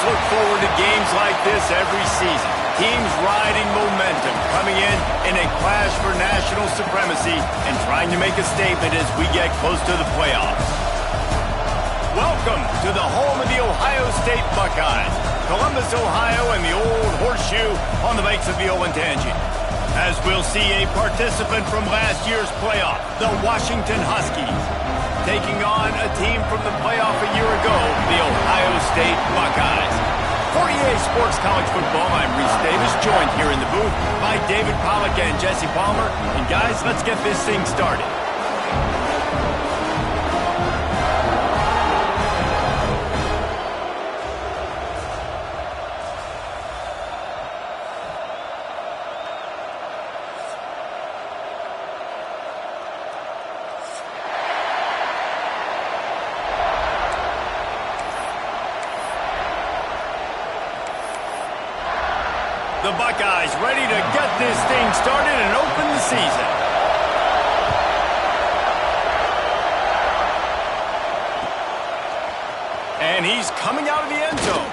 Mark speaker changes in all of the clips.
Speaker 1: look forward to games like this every season. Teams riding momentum, coming in a clash for national supremacy and trying to make a statement as we get close to the playoffs. Welcome to the home of the Ohio State Buckeyes, Columbus, Ohio, and the old horseshoe on the banks of the Olentangy. As we'll see a participant from last year's playoff, the Washington Huskies, taking on a team from the playoff a year ago, the Ohio State Buckeyes. For EA Sports College Football, I'm Reese Davis, joined here in the booth by David Pollack and Jesse Palmer. And guys, let's get this thing started. The Buckeyes ready to get this thing started and open the season. And he's coming out of the end zone.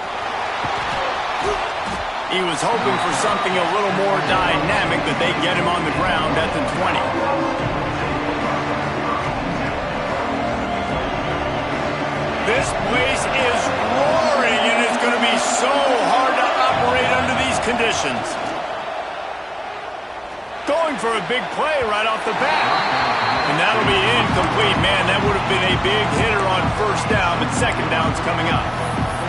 Speaker 1: He was hoping for something a little more dynamic, but they get him on the ground at the 20. This place is roaring, and it's going to be so hard to operate under these conditions. Going for a big play right off the bat. And that'll be incomplete. Man, that would have been a big hitter on first down, but second down's coming up.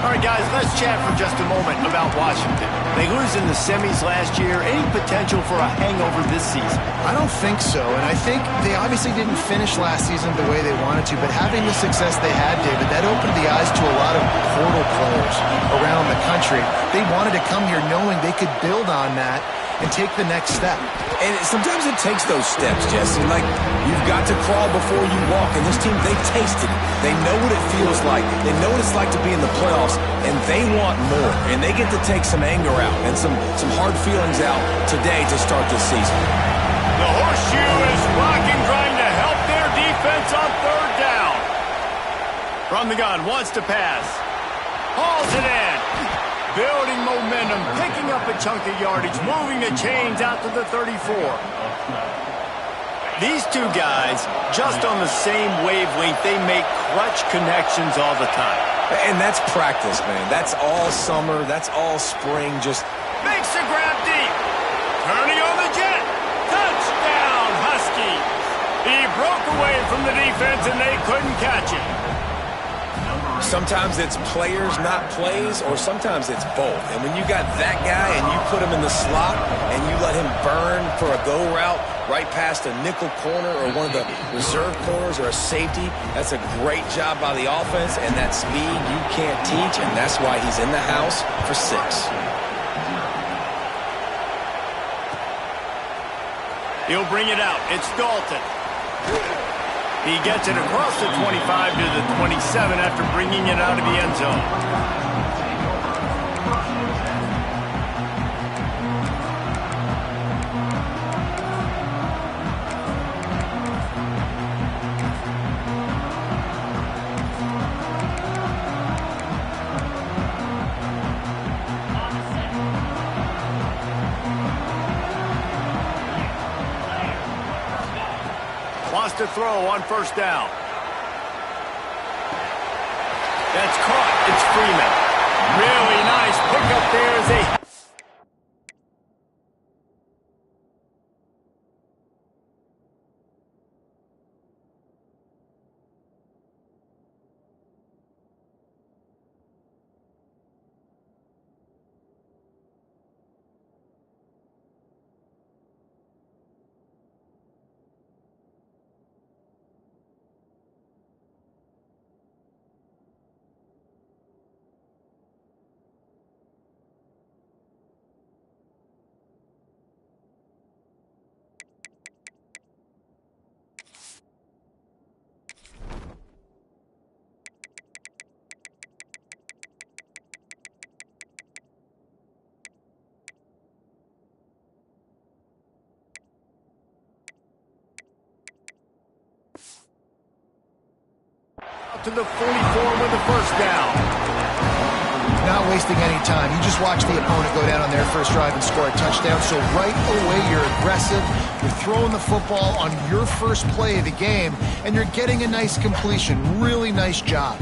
Speaker 1: All right, guys, let's chat for just a moment about Washington. They lose in the semis last year. Any potential for a hangover this season?
Speaker 2: I don't think so, and I think they obviously didn't finish last season the way they wanted to, but having the success they had, David, that opened the eyes to a lot of portal players around the country. They wanted to come here knowing they could build on that and take the next step.
Speaker 3: And sometimes it takes those steps, Jesse. Like, you've got to crawl before you walk. And this team, they tasted it. They know what it feels like. They know what it's like to be in the playoffs, and they want more. And they get to take some anger out and some hard feelings out today to start this season.
Speaker 1: The horseshoe is rocking, trying to help their defense on third down. From the gun, wants to pass. Hauls it in. Building momentum, picking up a chunk of yardage, moving the chains out to the 34. These two guys, just on the same wavelength, they make clutch connections all the time.
Speaker 3: And that's practice, man. That's all summer. That's all spring. Just
Speaker 1: makes the grab deep. Turning on the jet. Touchdown, Husky. He broke away from the defense, and they couldn't catch him.
Speaker 3: Sometimes it's players, not plays, or sometimes it's both. And when you got that guy and you put him in the slot and you let him burn for a go route right past a nickel corner or one of the reserve corners or a safety, that's a great job by the offense, and that speed you can't teach, and that's why he's in the house for 6.
Speaker 1: He'll bring it out. It's Dalton. He gets it across the 25 to the 27 after bringing it out of the end zone. Wants to throw on first down. That's caught. It's Freeman. Really nice pickup there as they... to the 44 with the first down.
Speaker 2: not wasting any time. You just watch the opponent go down on their first drive and score a touchdown. So right away, you're aggressive. You're throwing the football on your first play of the game, and you're getting a nice completion. Really nice job.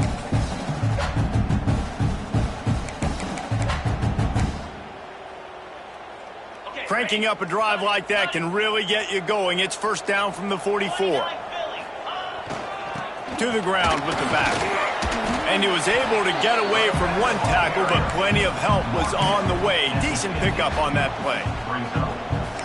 Speaker 1: Cranking up a drive like that can really get you going. It's first down from the 44. To the ground with the back. And he was able to get away from one tackle, but plenty of help was on the way. Decent pickup on that play.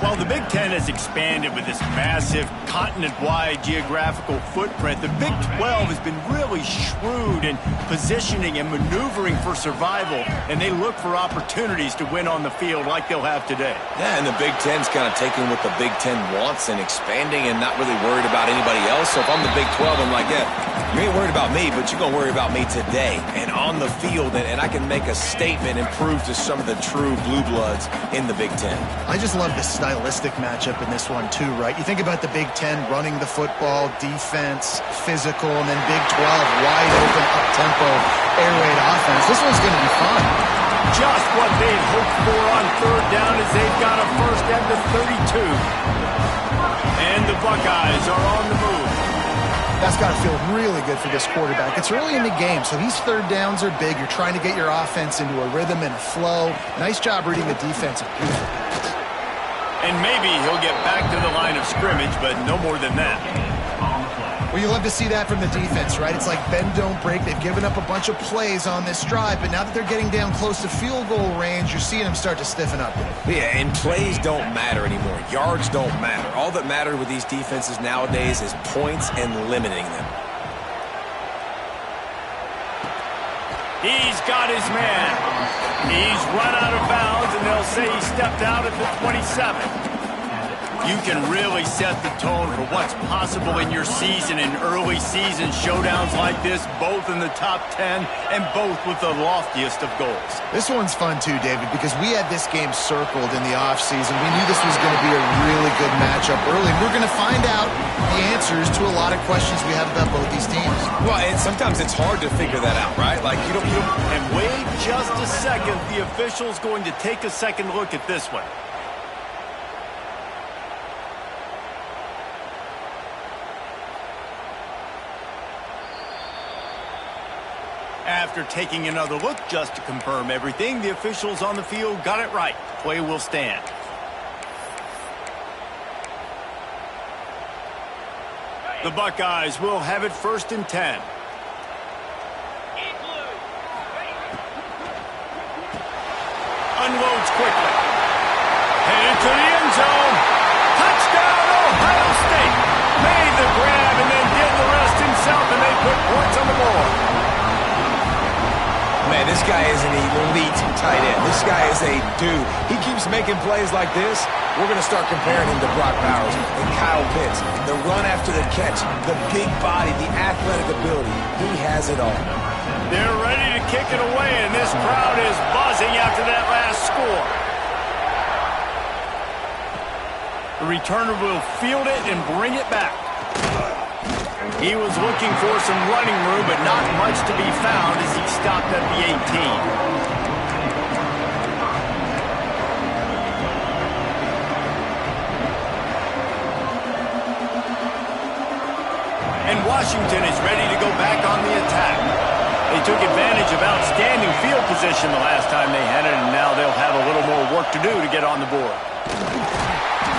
Speaker 1: While the Big Ten has expanded with this massive continent-wide geographical footprint, the Big 12 has been really shrewd in positioning and maneuvering for survival, and they look for opportunities to win on the field like they'll have today.
Speaker 3: Yeah, and the Big Ten's kind of taking what the Big Ten wants and expanding and not really worried about anybody else. So if I'm the Big 12, I'm like, yeah, you ain't worried about me, but you're going to worry about me today and on the field, and I can make a statement and prove to some of the true blue bloods in the Big Ten.
Speaker 2: I just love the stylistic matchup in this one too, right? You think about the Big Ten running the football, defense, physical, and then Big 12 wide open, up-tempo, air raid offense. This one's going to be fun.
Speaker 1: Just what they'd hoped for on third down as they've got a first at the 32. And the Buckeyes are on the move.
Speaker 2: That's got to feel really good for this quarterback. It's early in the game, so these third downs are big. You're trying to get your offense into a rhythm and a flow. Nice job reading the defense. Beautiful pass.
Speaker 1: And maybe he'll get back to the line of scrimmage, but no more than that.
Speaker 2: Well, you love to see that from the defense, right? It's like bend, don't break. They've given up a bunch of plays on this drive, but now that they're getting down close to field goal range, you're seeing them start to stiffen up.
Speaker 3: Yeah, and plays don't matter anymore. Yards don't matter. All that matters with these defenses nowadays is points and limiting them.
Speaker 1: He's got his man. He's run out of bounds, and they'll say he stepped out at the 27. You can really set the tone for what's possible in your season in early season showdowns like this, both in the top 10 and both with the loftiest of goals.
Speaker 2: This one's fun too, David, because we had this game circled in the offseason. We knew this was going to be a really good matchup early. We're going to find out the answers to a lot of questions we have about both these teams.
Speaker 3: Well, and sometimes it's hard to figure that out, right? Like, you don't...
Speaker 1: And wait just a second. The official's going to take a second look at this one. After taking another look just to confirm everything, the officials on the field got it right. Play will stand. The Buckeyes will have it first and 10. Unloads quickly. Headed to the end zone. Touchdown, Ohio State. Made the grab and then did the rest himself, and they put points on the board.
Speaker 3: Man, this guy is an elite tight end. This guy is a dude. He keeps making plays like this. We're going to start comparing him to Brock Bowers and Kyle Pitts. The run after the catch, the big body, the athletic ability. He has it all.
Speaker 1: They're ready to kick it away, and this crowd is buzzing after that last score. The returner will field it and bring it back. He was looking for some running room, but not much to be found as he stopped at the 18. And Washington is ready to go back on the attack. They took advantage of outstanding field position the last time they had it, and now they'll have a little more work to do to get on the board.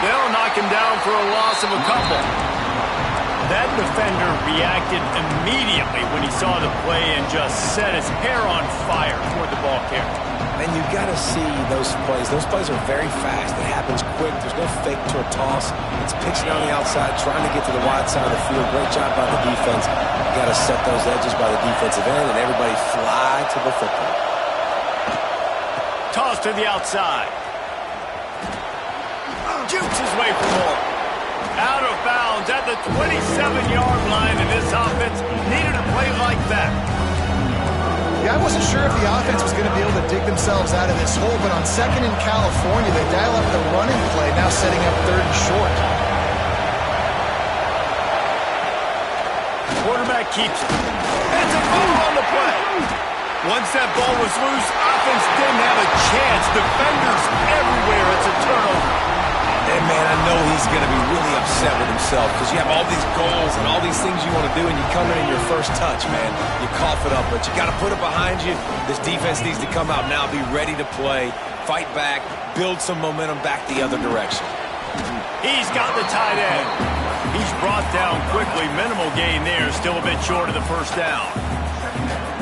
Speaker 1: They'll knock him down for a loss of a couple. That defender reacted immediately when he saw the play and just set his hair on fire toward the ball carrier.
Speaker 3: And you got to see those plays. Those plays are very fast. It happens quick. There's no fake to a toss. It's pitching on the outside, trying to get to the wide side of the field. Great job by the defense. You got to set those edges by the defensive end, and everybody fly to the football.
Speaker 1: Toss to the outside. Jukes his way for more. Out of bounds at the 27-yard line, and this offense needed a play like that.
Speaker 2: Yeah, I wasn't sure if the offense was going to be able to dig themselves out of this hole, but on second in California, they dial up the running play, now setting up third and short.
Speaker 1: Quarterback keeps it. And it's a fumble on the play. Once that ball was loose, offense didn't have a chance. Defenders everywhere. It's a turnover.
Speaker 3: And, man, I know he's going to be really upset with himself because you have all these goals and all these things you want to do, and you come in your first touch, man. You cough it up, but you got to put it behind you. This defense needs to come out now, be ready to play, fight back, build some momentum back the other direction.
Speaker 1: He's got the tight end. He's brought down quickly. Minimal gain there. Still a bit short of the first down.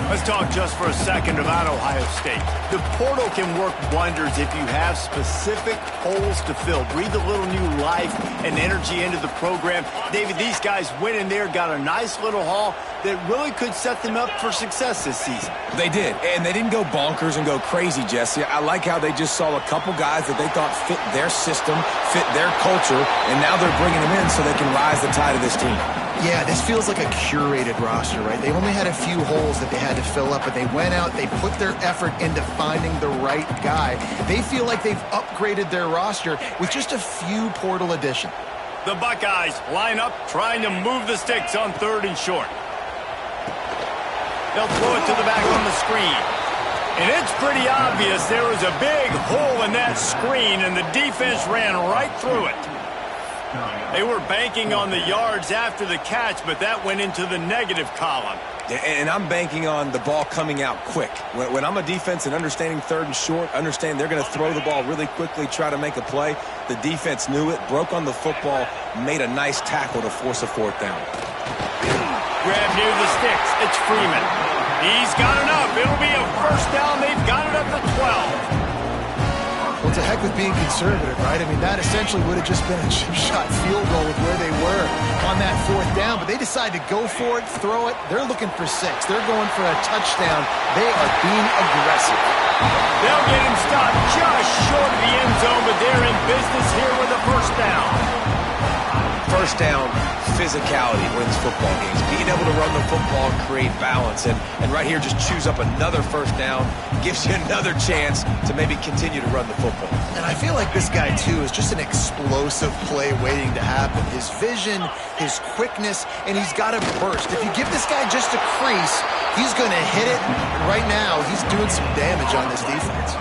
Speaker 1: Let's talk just for a second about Ohio State. The portal can work wonders if you have specific holes to fill. Breathe a little new life and energy into the program. David, these guys went in there, got a nice little haul that really could set them up for success this season.
Speaker 3: They did, and they didn't go bonkers and go crazy, Jesse. I like how they just saw a couple guys that they thought fit their system, fit their culture, and now they're bringing them in so they can rise the tide of this team.
Speaker 2: Yeah, this feels like a curated roster, right? They only had a few holes that they had to fill up, but they went out, they put their effort into finding the right guy. They feel like they've upgraded their roster with just a few portal additions.
Speaker 1: The Buckeyes line up, trying to move the sticks on 3rd and short. They'll throw it to the back on the screen. And it's pretty obvious there was a big hole in that screen, and the defense ran right through it. They were banking on the yards after the catch, but that went into the negative column.
Speaker 3: And I'm banking on the ball coming out quick. When I'm a defense and understanding 3rd and short, understand they're going to throw the ball really quickly, try to make a play. The defense knew it, broke on the football, made a nice tackle to force a 4th down.
Speaker 1: Grab near the sticks. It's Freeman. He's got enough. It'll be a first down. They've got it up to 12.
Speaker 2: Well, it's a heck with being conservative, right? I mean, that essentially would have just been a chip shot field goal with where they were on that 4th down, but they decided to go for it, throw it. They're looking for 6. They're going for a touchdown. They are being aggressive.
Speaker 1: They'll get him stopped just short of the end zone, but they're in business here with a first down.
Speaker 3: First down, physicality wins football games. Being able to run the football, create balance, and right here just choose up another first down, gives you another chance to maybe continue to run the football.
Speaker 2: And I feel like this guy, too, is just an explosive play waiting to happen. His vision, his quickness, and he's got a burst. If you give this guy just a crease, he's going to hit it. And right now, he's doing some damage on this defense.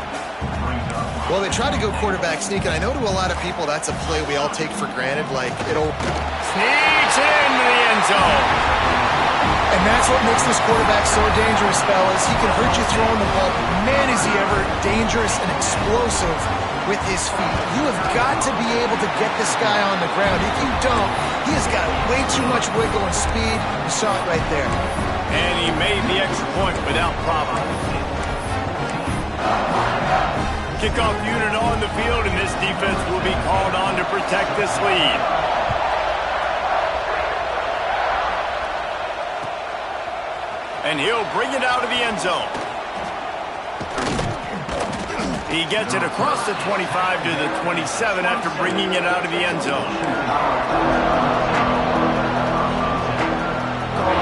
Speaker 2: Well, they tried to go quarterback sneak, and I know to a lot of people that's a play we all take for granted, like it'll
Speaker 1: sneaks into the end zone.
Speaker 2: And that's what makes this quarterback so dangerous, fellas. He can hurt you throwing the ball. Man, is he ever dangerous and explosive with his feet. You have got to be able to get this guy on the ground. If you don't, he has got way too much wiggle and speed. You saw it right there.
Speaker 1: And he made the extra point without problem. Kickoff unit on the field, and this defense will be called on to protect this lead. And he'll bring it out of the end zone. He gets it across the 25 to the 27 after bringing it out of the end zone.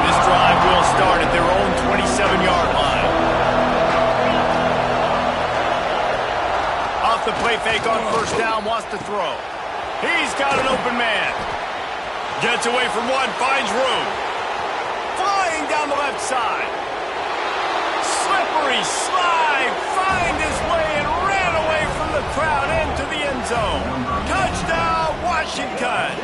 Speaker 1: This drive will start at their own 27-yard line. Off the play fake on first down, wants to throw. He's got an open man. Gets away from one, finds room. Flying down the left side. Slippery slide, find his way and ran away from the crowd into the end zone. Touchdown, Washington.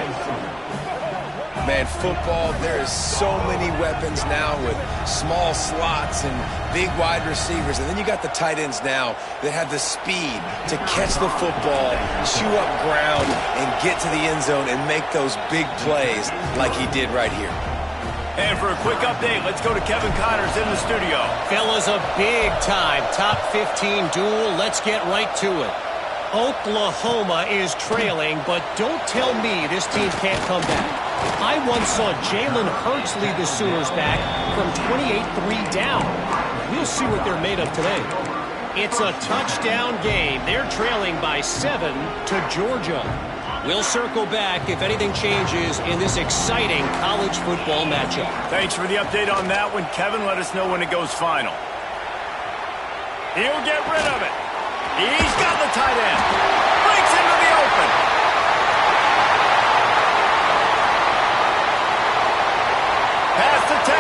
Speaker 3: Man, football, there is so many weapons now with small slots and big wide receivers. And then you got the tight ends now that have the speed to catch the football, chew up ground, and get to the end zone and make those big plays like he did right here.
Speaker 1: And for a quick update, let's go to Kevin Connors in the studio.
Speaker 4: Fellas, a big-time top 15 duel. Let's get right to it. Oklahoma is trailing, but don't tell me this team can't come back. I once saw Jalen Hurts lead the Sooners back from 28-3 down. We'll see what they're made of today. It's a touchdown game. They're trailing by 7 to Georgia. We'll circle back if anything changes in this exciting college football matchup.
Speaker 1: Thanks for the update on that one, Kevin. Let us know when it goes final. He'll get rid of it. He's got the tight end. Breaks into the open. Past the 10.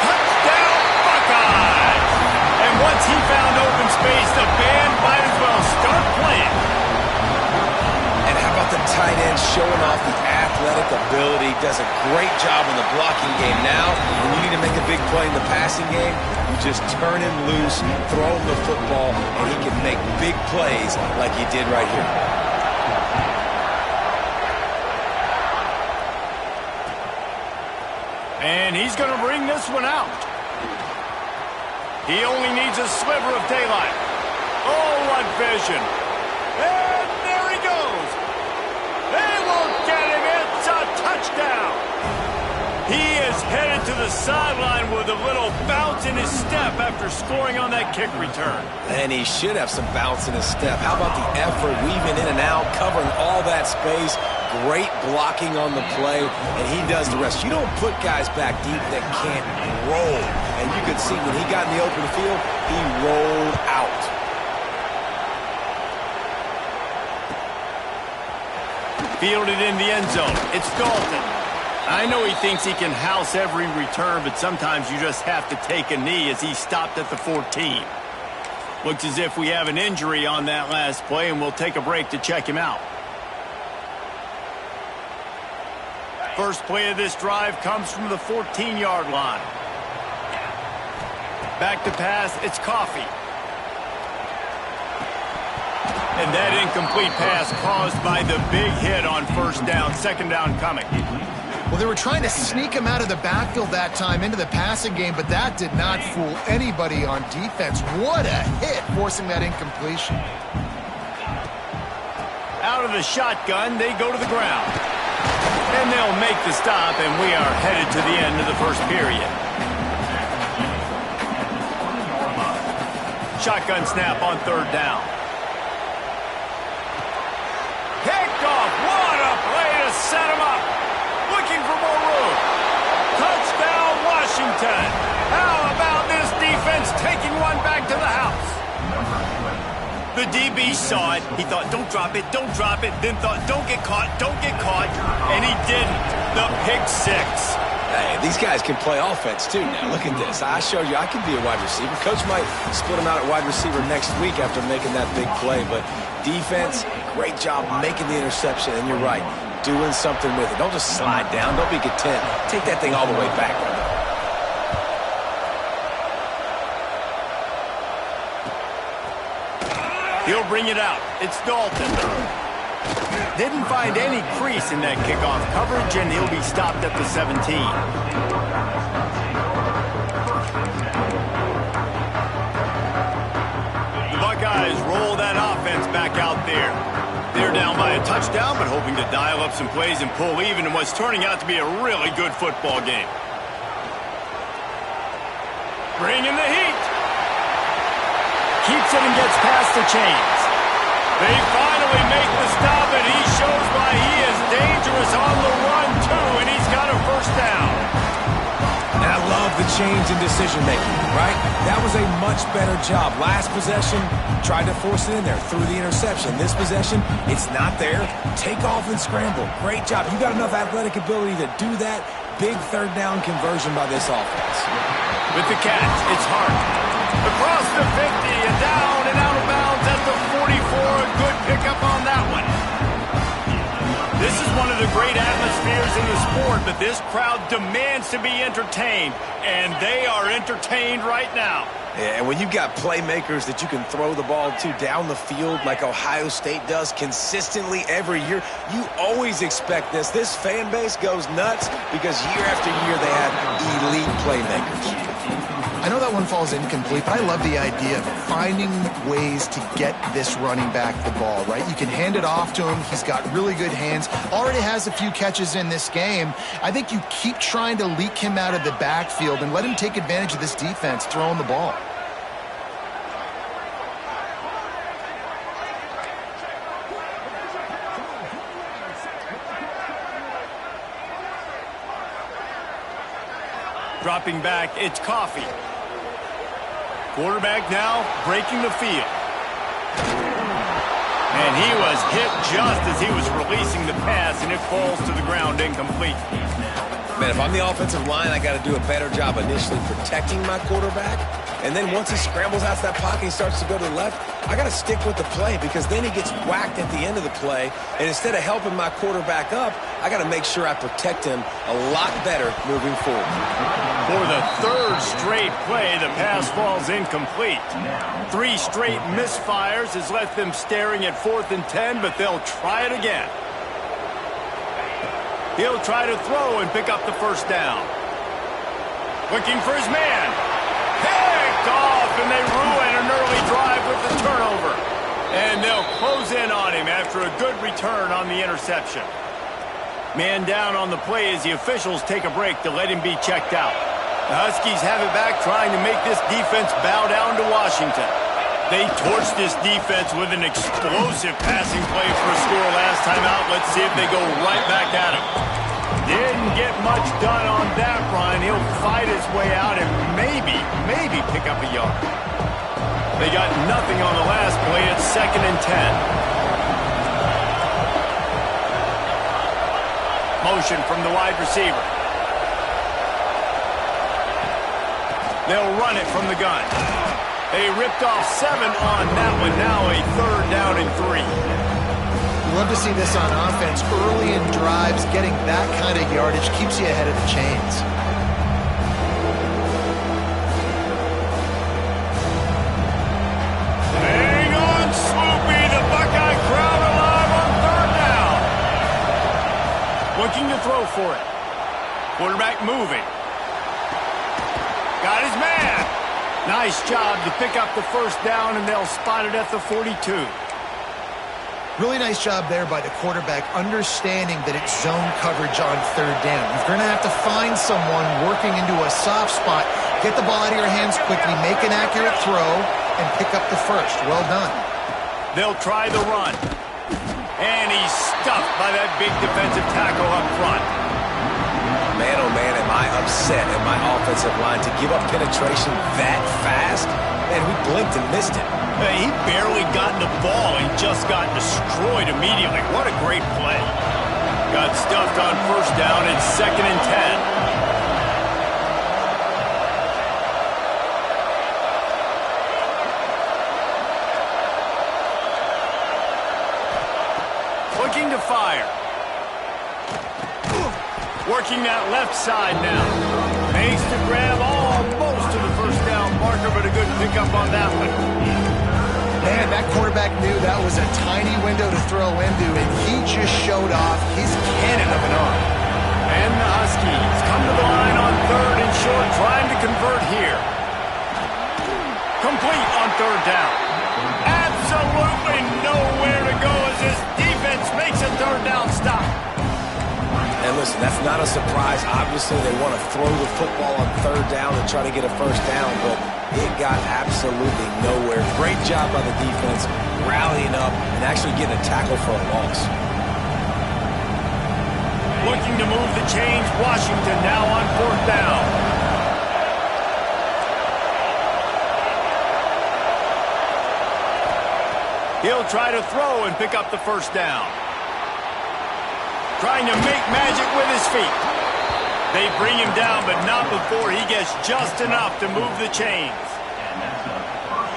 Speaker 1: Touchdown, Buckeyes.
Speaker 3: tight end showing off the athletic ability. Does a great job in the blocking game. Now, when you need to make a big play in the passing game, you just turn him loose, throw him the football, and he can make big plays like he did right here.
Speaker 1: And he's going to bring this one out. He only needs a sliver of daylight. Oh, what vision. And there he goes. They won't get him. It's a touchdown. He is headed to the sideline with a little bounce in his step after scoring on that kick return.
Speaker 3: And he should have some bounce in his step. How about the effort, weaving in and out, covering all that space. Great blocking on the play, and he does the rest. You don't put guys back deep that can't roll. And you could see when he got in the open field, he rolled out.
Speaker 1: Fielded in the end zone. It's Dalton. I know he thinks he can house every return, but sometimes you just have to take a knee as he stopped at the 14. Looks as if we have an injury on that last play, and we'll take a break to check him out. First play of this drive comes from the 14-yard line. Back to pass, it's Coffee. And that incomplete pass caused by the big hit on first down. Second down coming.
Speaker 2: Well, they were trying to sneak him out of the backfield that time into the passing game, but that did not fool anybody on defense. What a hit, forcing that incompletion.
Speaker 1: Out of the shotgun, they go to the ground. And they'll make the stop, and we are headed to the end of the first period. Shotgun snap on third down. Kickoff! What a play to set him up! Looking for more room. Touchdown, Washington! How about this defense taking one back to the house? The DB saw it. He thought, don't drop it, don't drop it. Then thought, don't get caught, don't get caught. And he didn't. The pick six.
Speaker 3: Hey, these guys can play offense, too, now. Look at this. I showed you I can be a wide receiver. Coach might split him out at wide receiver next week after making that big play. But defense, great job making the interception. And you're right, doing something with it. Don't just slide down. Don't be content. Take that thing all the way back.
Speaker 1: He'll bring it out. It's Dalton. Didn't find any crease in that kickoff coverage, and he'll be stopped at the 17. The Buckeyes roll that offense back out there. They're down by a touchdown, but hoping to dial up some plays and pull even in what's turning out to be a really good football game. Bringing the heat. Keeps it and gets past the chains. They finally make the stop, and he shows why he is dangerous on the run, too, and he's got a first down.
Speaker 3: And I love the change in decision-making, right? That was a much better job. Last possession, tried to force it in there, threw the interception. This possession, it's not there. Take off and scramble. Great job. You got enough athletic ability to do that. Big third down conversion by this offense.
Speaker 1: With the catch, it's Hart. Across the 50 and down and out of bounds at the 44. A good pickup on that one. This is one of the great atmospheres in the sport, but this crowd demands to be entertained, and they are entertained right now.
Speaker 3: Yeah, and when you've got playmakers that you can throw the ball to down the field like Ohio State does consistently every year, you always expect this. This fan base goes nuts because year after year they have elite playmakers.
Speaker 2: I know that one falls incomplete, but I love the idea of finding ways to get this running back the ball, right? You can hand it off to him. He's got really good hands. Already has a few catches in this game. I think you keep trying to leak him out of the backfield and let him take advantage of this defense throwing the ball.
Speaker 1: Dropping back, it's Coffee. Quarterback now breaking the field. And he was hit just as he was releasing the pass, and it falls to the ground incomplete.
Speaker 3: Man, if I'm the offensive line, I got to do a better job initially protecting my quarterback. And then once he scrambles out to that pocket, he starts to go to the left, I got to stick with the play because then he gets whacked at the end of the play. And instead of helping my quarterback up, I got to make sure I protect him a lot better moving forward.
Speaker 1: For the third straight play, the pass falls incomplete. 3 straight misfires has left them staring at 4th and 10, but they'll try it again. He'll try to throw and pick up the first down. Looking for his man. Picked off, and they ruin an early drive with the turnover. And they'll close in on him after a good return on the interception. Man down on the play as the officials take a break to let him be checked out. The Huskies have it back, trying to make this defense bow down to Washington. They torched this defense with an explosive passing play for a score last time out. Let's see if they go right back at him. Didn't get much done on that run. He'll fight his way out and maybe pick up a yard. They got nothing on the last play. It's 2nd and 10. Motion from the wide receiver. They'll run it from the gun. They ripped off 7 on that one. Now a 3rd down and 3.
Speaker 2: Love to see this on offense. Early in drives, getting that kind of yardage keeps you ahead of the chains.
Speaker 1: Hang on, Swoopy. The Buckeye crowd alive on 3rd down. Looking to throw for it. Quarterback moving. Got his man. Nice job to pick up the first down, and they'll spot it at the 42.
Speaker 2: Really nice job there by the quarterback, understanding that it's zone coverage on 3rd down. You're going to have to find someone working into a soft spot, get the ball out of your hands quickly, make an accurate throw, and pick up the first. Well done.
Speaker 1: They'll try the run. And he's stuffed by that big defensive tackle up front.
Speaker 3: Man, oh man, am I upset at my offensive line to give up penetration that fast? Man, we blinked and missed it.
Speaker 1: He barely got the ball and just got destroyed immediately. What a great play. Got stuffed on 1st down. It's 2nd and 10. Looking to fire. Working that left side now. Makes the grab almost to the 1st down marker, but a good pickup on that one.
Speaker 2: Man, that quarterback knew that was a tiny window to throw into, and he just showed off his cannon of an arm.
Speaker 1: And the Huskies come to the line on 3rd and short, trying to convert here. Complete on 3rd down. Absolutely nowhere to go as this defense makes a 3rd down stop.
Speaker 3: And listen, that's not a surprise. Obviously, they want to throw the football on 3rd down and try to get a 1st down, but it got absolutely nowhere. Great job by the defense, rallying up and actually getting a tackle for a loss.
Speaker 1: Looking to move the chains. Washington now on 4th down. He'll try to throw and pick up the 1st down. Trying to make magic with his feet. They bring him down, but not before he gets just enough to move the chains.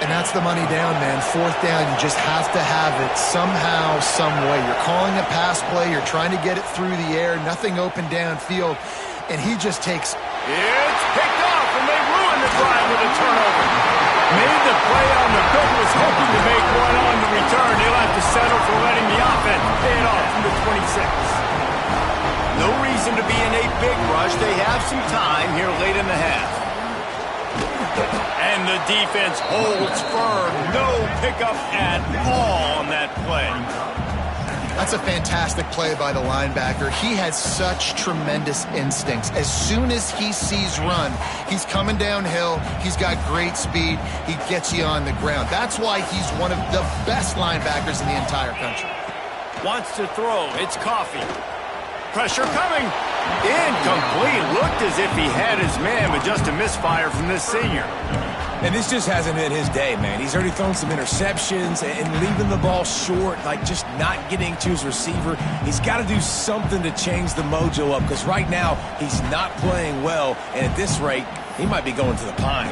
Speaker 2: And that's the money down, man. 4th down, you just have to have it somehow, some way. You're calling a pass play. You're trying to get it through the air. Nothing open downfield. And he just takes...
Speaker 1: It's picked off, and they ruin the drive with a turnover. Made the play on the hook, was hoping to make one on the return. He'll have to settle for letting the offense pay it off from the 26. No reason to be in a big rush. They have some time here late in the half. And the defense holds firm. No pickup at all on that play.
Speaker 2: That's a fantastic play by the linebacker. He has such tremendous instincts. As soon as he sees run, he's coming downhill. He's got great speed. He gets you on the ground. That's why he's one of the best linebackers in the entire country.
Speaker 1: Wants to throw. It's Coffee. Pressure coming. Incomplete. Looked as if he had his man, but just a misfire from this senior.
Speaker 3: And this just hasn't been his day, man. He's already thrown some interceptions and leaving the ball short, like just not getting to his receiver. He's got to do something to change the mojo up, because right now he's not playing well, and at this rate, he might be going to the pine.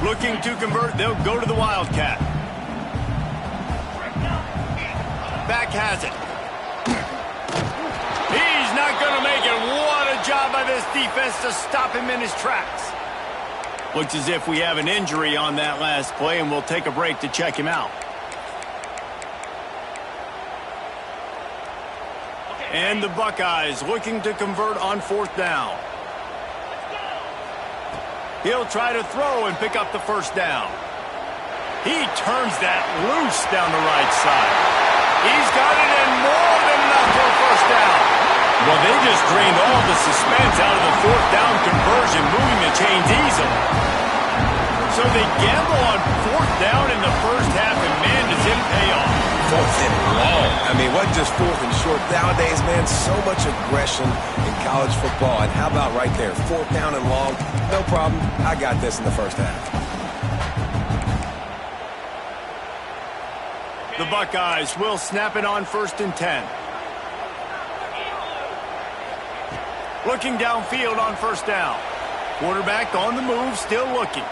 Speaker 1: Looking to convert, they'll go to the Wildcat. Back has it. He's not going to make it. What a job by this defense to stop him in his tracks. Looks as if we have an injury on that last play, and we'll take a break to check him out. And the Buckeyes looking to convert on 4th down. He'll try to throw and pick up the first down. He turns that loose down the right side. He's got it in more than enough for a first down. Well, they just drained all the suspense out of the 4th down conversion, moving the chains easily. So they gamble on 4th down in the first half, and man, does it pay off.
Speaker 3: 4th and long. I mean, what just 4th and short? Nowadays, man, so much aggression in college football. And how about right there, 4th down and long? No problem. I got this in the first half.
Speaker 1: The Buckeyes will snap it on 1st and 10. Looking downfield on 1st down. Quarterback on the move, still looking.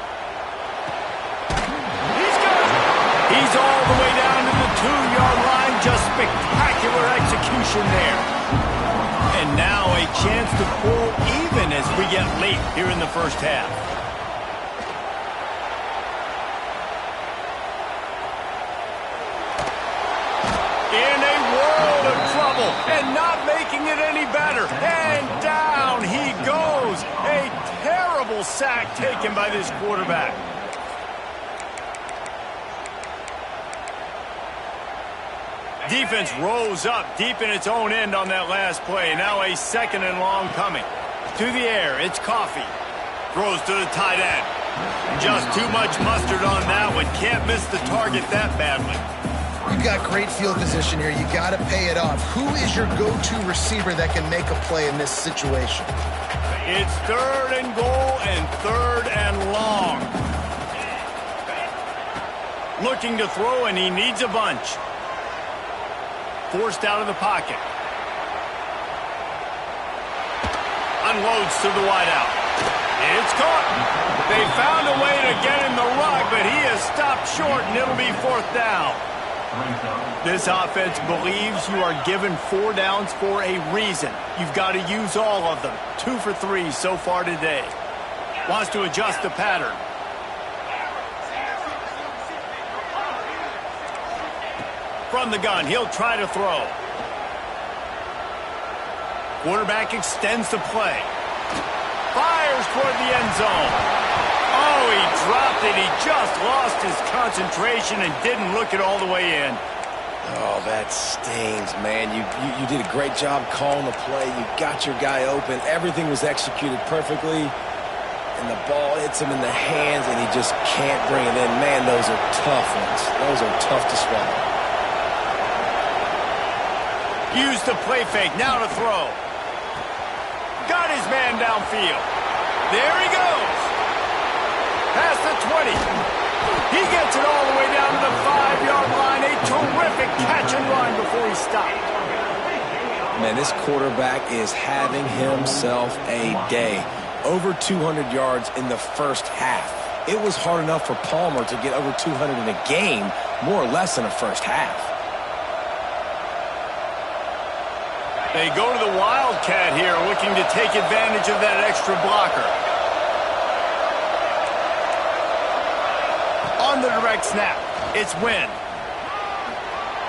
Speaker 1: He's got it. He's all the way down to the 2-yard line. Just spectacular execution there. And now a chance to pull even as we get late here in the first half. In a world of trouble and not making it any better. And down he goes. A terrible sack taken by this quarterback. Defense rose up deep in its own end on that last play. Now a 2nd and long coming. To the air, it's Coffee. Throws to the tight end. Just too much mustard on that one. Can't miss the target that badly.
Speaker 2: You've got great field position here. You got to pay it off. Who is your go-to receiver that can make a play in this situation?
Speaker 1: It's 3rd and goal and 3rd and long. Looking to throw, and he needs a bunch. Forced out of the pocket. Unloads to the wideout. It's caught. They found a way to get him the rug, but he has stopped short, and it'll be 4th down. This offense believes you are given 4 downs for a reason. You've got to use all of them. 2 for 3 so far today. Wants to adjust the pattern. From the gun, he'll try to throw. Quarterback extends the play. Fires toward the end zone. Oh, he dropped it. He just lost his concentration and didn't look it all the way in.
Speaker 3: Oh, that stings, man. You did a great job calling the play. You got your guy open. Everything was executed perfectly. And the ball hits him in the hands, and he just can't bring it in. Man, those are tough ones. Those are tough to swallow.
Speaker 1: Use the play fake, now to throw. Got his man downfield. There he goes. Past the 20. He gets it all the way down to the 5-yard line. A terrific catch and run before he stopped.
Speaker 3: Man, this quarterback is having himself a day. Over 200 yards in the first half. It was hard enough for Palmer to get over 200 in a game, more or less in a first half.
Speaker 1: They go to the Wildcat here, looking to take advantage of that extra blocker. On the direct snap, it's Wynn.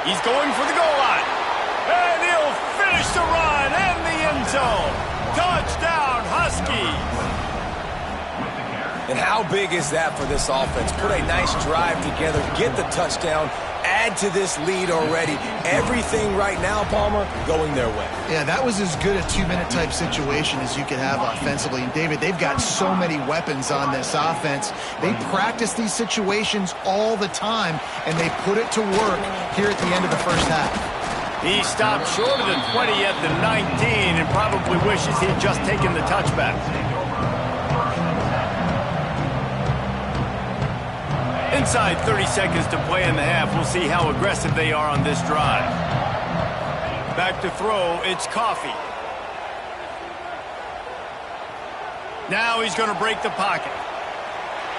Speaker 1: He's going for the goal line. And he'll finish the run in the end zone. Touchdown, Huskies.
Speaker 3: And how big is that for this offense? Put a nice drive together, get the touchdown, add to this lead already. Everything right now, Palmer, going their way.
Speaker 2: Yeah, that was as good a 2-minute type situation as you could have offensively. And, David, they've got so many weapons on this offense. They practice these situations all the time, and they put it to work here at the end of the first half.
Speaker 1: He stopped short of the 20 at the 19 and probably wishes he'd just taken the touchback. Inside 30 seconds to play in the half. We'll see how aggressive they are on this drive. Back to throw, it's Coffee. Now he's going to break the pocket.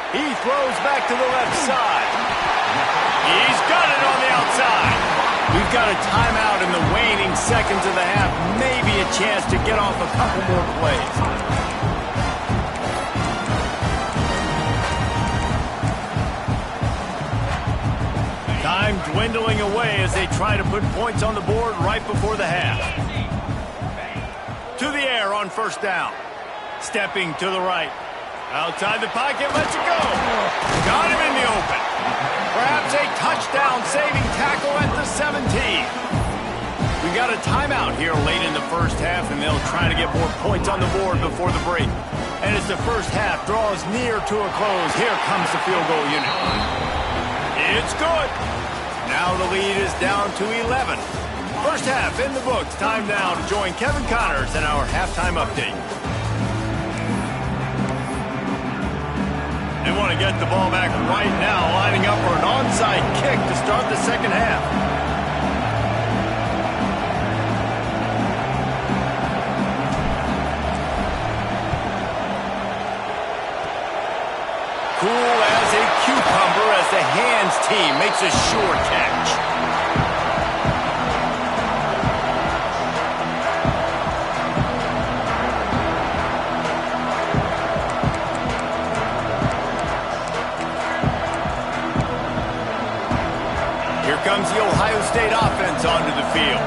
Speaker 1: He throws back to the left side. He's got it on the outside. We've got a timeout in the waning seconds of the half. Maybe a chance to get off a couple more plays. Time dwindling away as they try to put points on the board right before the half. To the air on first down. Stepping to the right. Outside the pocket, lets it go. Got him in the open. Perhaps a touchdown-saving tackle at the 17. We got a timeout here late in the first half, and they'll try to get more points on the board before the break. And as the first half draws near to a close, here comes the field goal unit. It's good. Now the lead is down to 11. First half in the books. Time now to join Kevin Connors in our halftime update. They want to get the ball back right now, lining up for an onside kick to start the second half. Cool as a cucumber as the hands team makes a sure catch. Comes the Ohio State offense onto the field.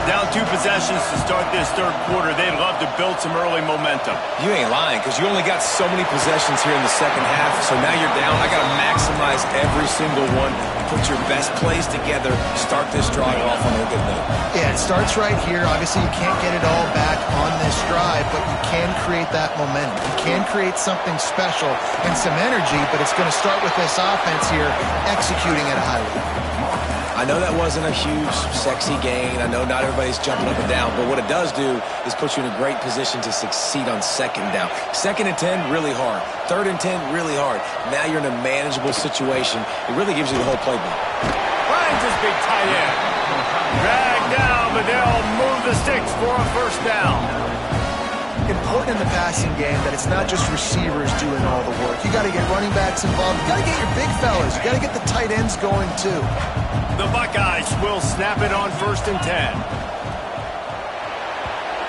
Speaker 1: Down 2 possessions to start this third quarter. They'd love to build some early momentum.
Speaker 3: You ain't lying, because you only got so many possessions here in the second half, so now you're down. I got to maximize every single one. Put your best plays together. Start this drive off on a good note.
Speaker 2: Yeah, it starts right here. Obviously, you can't get it all back on this drive, but you can create that momentum. You can create something special and some energy, but it's going to start with this offense here executing at a high level.
Speaker 3: I know that wasn't a huge, sexy gain. I know not everybody's jumping up and down, but what it does do is put you in a great position to succeed on second down. 2nd and 10, really hard. 3rd and 10, really hard. Now you're in a manageable situation. It really gives you the whole playbook.
Speaker 1: Finds his big tight end. Dragged down, but they'll move the sticks for a first down.
Speaker 2: Important in the passing game that it's not just receivers doing all the work. You got to get running backs involved. You got to get your big fellas. You got to get the tight ends going too.
Speaker 1: The Buckeyes will snap it on 1st and 10.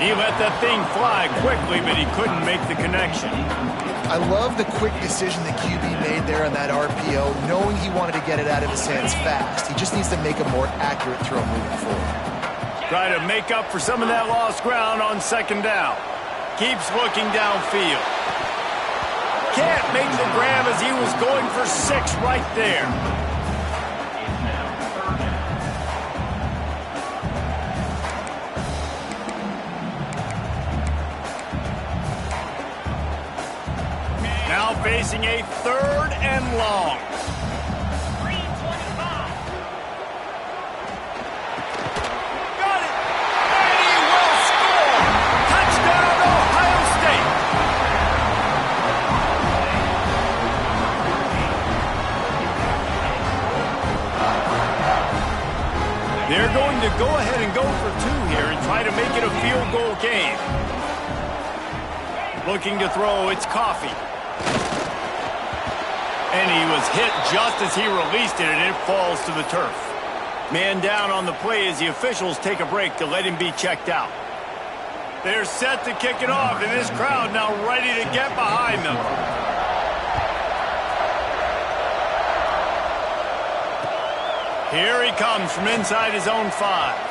Speaker 1: He let that thing fly quickly, but he couldn't make the connection.
Speaker 2: I love the quick decision the QB made there on that RPO, knowing he wanted to get it out of his hands fast. He just needs to make a more accurate throw moving forward.
Speaker 1: Try to make up for some of that lost ground on 2nd down. Keeps looking downfield. Can't make the grab as he was going for 6 right there. Now facing a 3rd and long. Got it! And he will score! Touchdown, Ohio State! They're going to go ahead and go for 2 here and try to make it a field goal game. Looking to throw, it's Coffee. And he was hit just as he released it, and it falls to the turf. Man down on the play as the officials take a break to let him be checked out. They're set to kick it off, and this crowd now ready to get behind them. Here he comes from inside his own 5.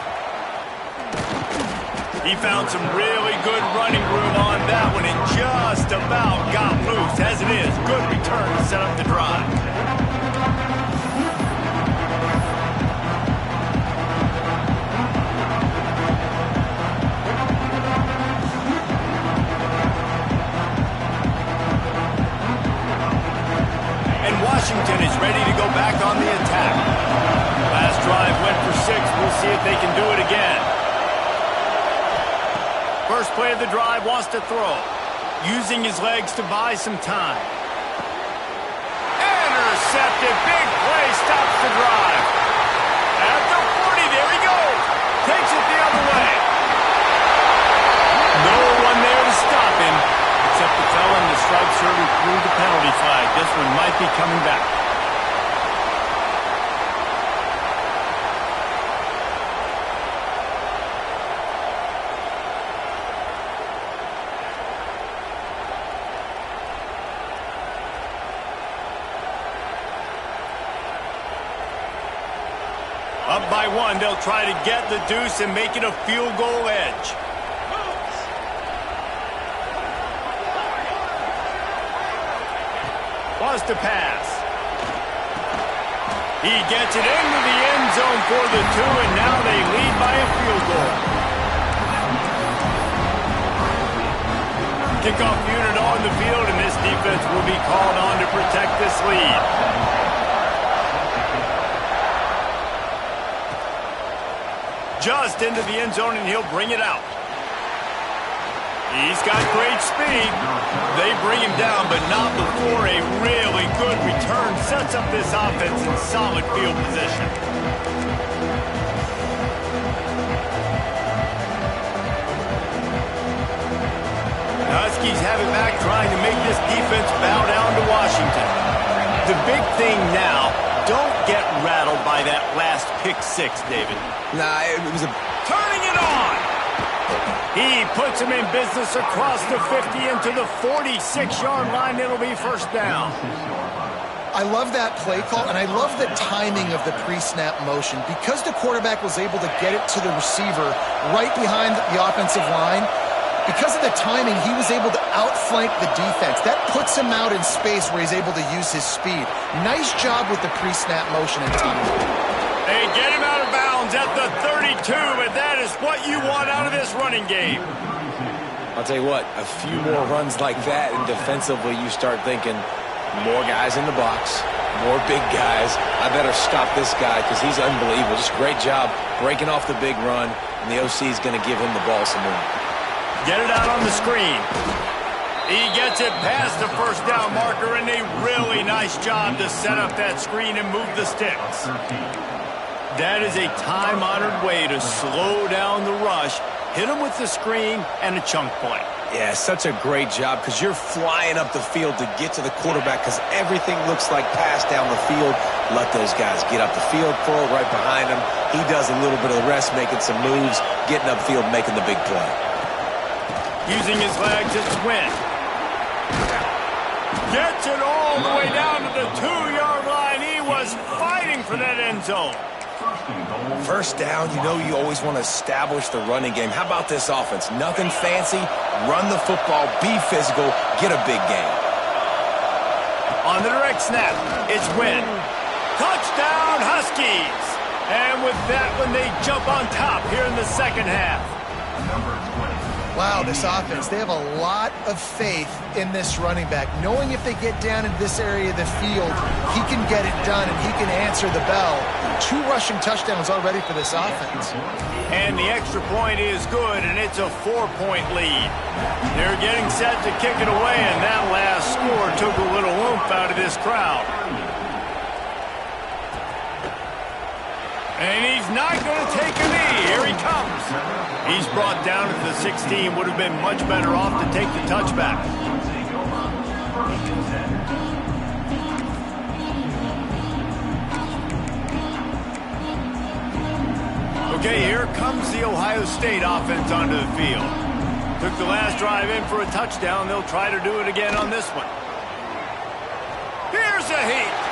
Speaker 1: He found some really good running room on that one and just about got loose. As it is, good return to set up the drive. And Washington is ready to go back on the attack. Last drive went for 6. We'll see if they can do it again. First play of the drive, wants to throw. Using his legs to buy some time. Intercepted. Big play stops the drive. At the 40, there he goes. Takes it the other way. No one there to stop him, except the fella in the striped shirt who threw the penalty flag. This one might be coming back. Up by one, they'll try to get the deuce and make it a field goal edge. Wants to pass. He gets it into the end zone for the two, and now they lead by a field goal. Kickoff unit on the field, and this defense will be called on to protect this lead. Just into the end zone, and he'll bring it out. He's got great speed. They bring him down, but not before a really good return sets up this offense in solid field position. Huskies have it back, trying to make this defense bow down to Washington. The big thing now, don't get rattled by that last pick six, David.
Speaker 3: Nah, it was a...
Speaker 1: Turning it on! He puts him in business across the 50 into the 46-yard line. It'll be first down.
Speaker 2: I love that play call, and I love the timing of the pre-snap motion. Because the quarterback was able to get it to the receiver right behind the offensive line, because of the timing, he was able to outflank the defense. That puts him out in space where he's able to use his speed. Nice job with the pre-snap motion and timing.
Speaker 1: They get him out of bounds at the 32, but that is what you want out of this running game.
Speaker 3: I'll tell you what, a few more runs like that, and defensively you start thinking, more guys in the box, more big guys. I better stop this guy because he's unbelievable. Just great job breaking off the big run, and the OC is going to give him the ball some more.
Speaker 1: Get it out on the screen. He gets it past the first down marker, and a really nice job to set up that screen and move the sticks. That is a time-honored way to slow down the rush, hit him with the screen, and a chunk play.
Speaker 3: Yeah, such a great job because you're flying up the field to get to the quarterback because everything looks like pass down the field. Let those guys get up the field, throw it right behind him. He does a little bit of the rest, making some moves, getting upfield, making the big play.
Speaker 1: Using his legs, it's Wynn. Gets it all the way down to the 2-yard line. He was fighting for that end zone.
Speaker 3: First down, you know you always want to establish the running game. How about this offense? Nothing fancy. Run the football, be physical, get a big game.
Speaker 1: On the direct snap, it's Wynn. Touchdown, Huskies! And with that one, they jump on top here in the second half.
Speaker 2: Wow, this offense, they have a lot of faith in this running back. Knowing if they get down in this area of the field, he can get it done and he can answer the bell. 2 rushing touchdowns already for this offense.
Speaker 1: And the extra point is good, and it's a 4-point lead. They're getting set to kick it away, and that last score took a little oomph out of this crowd. And he's not going to take a knee. Here he comes. He's brought down at the 16. Would have been much better off to take the touchback. Okay, here comes the Ohio State offense onto the field. Took the last drive in for a touchdown. They'll try to do it again on this one. Here's a heat.